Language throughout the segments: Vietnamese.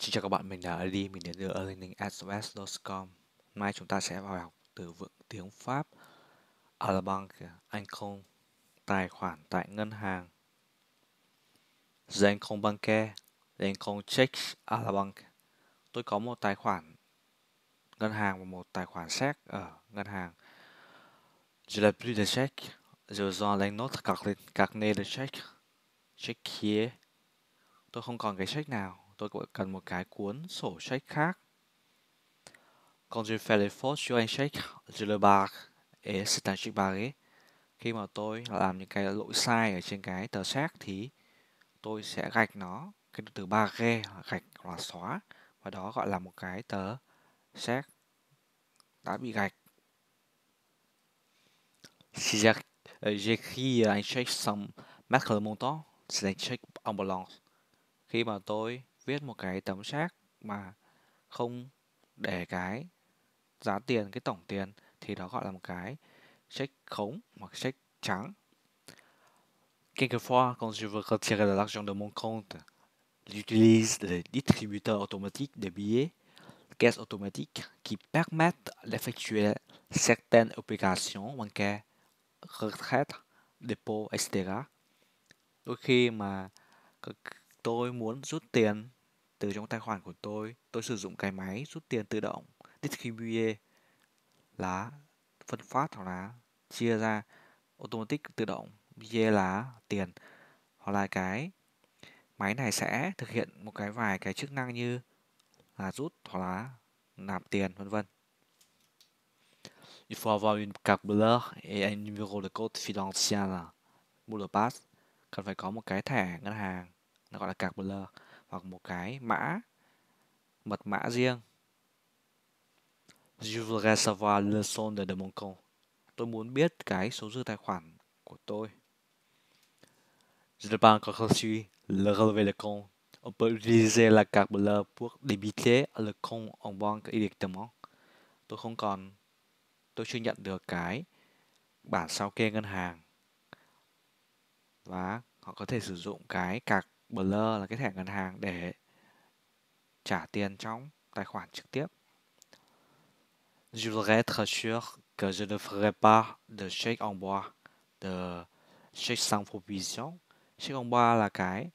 Xin chào các bạn, mình là Ali, mình đến từ earningaswest.com. Mai chúng ta sẽ vào học từ vựng tiếng Pháp à la banque, anh không, tài khoản tại ngân hàng. J'ai un compte bancaire, j'ai un compte chèque à la banque. Tôi có một tài khoản ngân hàng và một tài khoản séc ở ngân hàng. Je n'ai plus de chèque, je besoin d'un autre carnet de chèque. Chéquier. Tôi không còn cái check nào, tôi cần một cái cuốn sổ check khác. Quand je fais les fautes sur un chèque, je le barre et c'est un chèque barré. Khi mà tôi làm những cái lỗi sai ở trên cái tờ xác thì tôi sẽ gạch nó. Cái từ barré là gạch hoặc là xóa, và đó gọi là một cái tờ xác đã bị gạch. Si j'écris un chèque sans mettre le montant, c'est un chèque en blanc. Khi mà tôi viết một cái tấm xác mà không để cái giá tiền, cái tổng tiền, thì đó gọi là một cái check khống hoặc check trắng. Quelquefois, quand je veux retirer de l'argent de mon compte, j'utilise des distributeurs automatiques de billets, caisses automatiques qui permettent d'effectuer certaines opérations bancaires, retraite, dépôt, etc. Đôi khi mà tôi muốn rút tiền từ trong tài khoản của tôi sử dụng cái máy rút tiền tự động distribuer là phân phát hoặc là chia ra, automatic tự động, billet là tiền, hoặc là cái máy này sẽ thực hiện một vài cái chức năng như là rút hoặc là nạp tiền, vân vân. Il faut avoir une carte bleue et un numéro de code financier, mot de passe. Cần phải có một cái thẻ ngân hàng, nó gọi là carte bleue, hoặc một cái mật mã riêng. Je voudrais savoir le solde de mon compte. Tôi muốn biết cái số dư tài khoản của tôi. Je n'ai pas encore reçu le relevé de compte. On peut utiliser la carte bleue pour débiter le compte en banque directement. Tôi chưa nhận được cái bản sao kê ngân hàng, và họ có thể sử dụng cái carte bleue là cái thẻ ngân hàng để trả tiền trong tài khoản trực tiếp. Je voudrais être sûr que je ne ferai pas de chèque en bois, de chèque sans provision. Chèque en bois là cái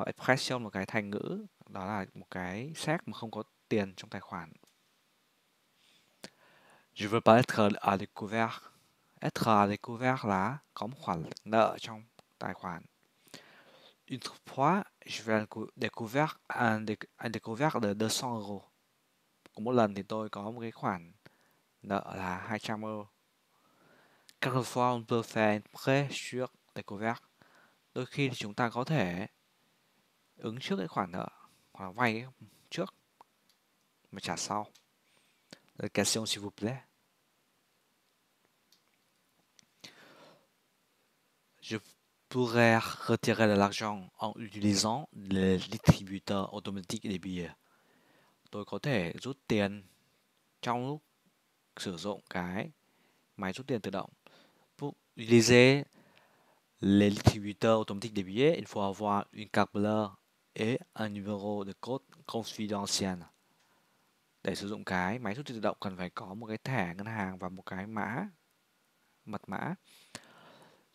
expression, một cái thành ngữ, đó là một cái xác mà không có tiền trong tài khoản. Je veux pas être à découvert. Être à découvert là có một khoản nợ trong tài khoản. Une fois, je vais découvert un découvert de 200 euros. Có một lần thì tôi có một cái khoản nợ là 200 euro. Quelquefois, on peut faire un prêt sur découvert. Đôi khi thì chúng ta có thể ứng trước cái khoản nợ, hoặc là vay trước mà trả sau. Question s'il vous plaît. Je pourrais retirer de l'argent en utilisant les distributeurs automatiques des billets. Tôi có thể rút tiền trong lúc sử dụng cái máy rút tiền tự động. Pour utiliser les distributeurs automatiques des billets, il faut avoir une carte bleue et un numéro de code confidentiel. Để sử dụng cái máy rút tiền tự động cần phải có một cái thẻ ngân hàng và một cái mật mã.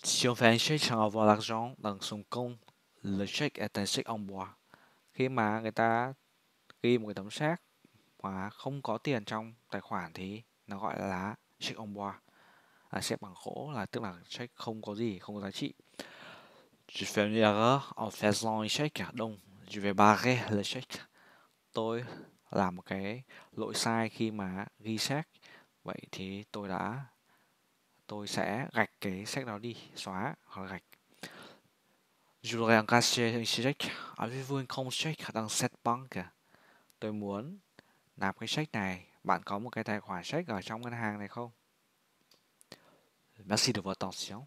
Si on fait un chèque sans avoir l'argent dans son compte, le chèque est un chèque en bois. Khi mà người ta ghi một cái tấm xác mà không có tiền trong tài khoản thì nó gọi là chèque en bois. Chèque bằng gỗ là tức là chèque không có gì, không có giá trị. Je fais une erreur en faisant un chèque, donc je vais barrer le chèque. Tôi làm một cái lỗi sai khi mà ghi xác, vậy thì tôi sẽ gạch cái sách đó đi, xóa hoặc là gạch. Je voudrais encaisser un chèque. Avez-vous un compte chèque dans cette banque? Tôi muốn nạp cái check này. Bạn có một cái tài khoản check ở trong ngân hàng này không? Merci de votre attention.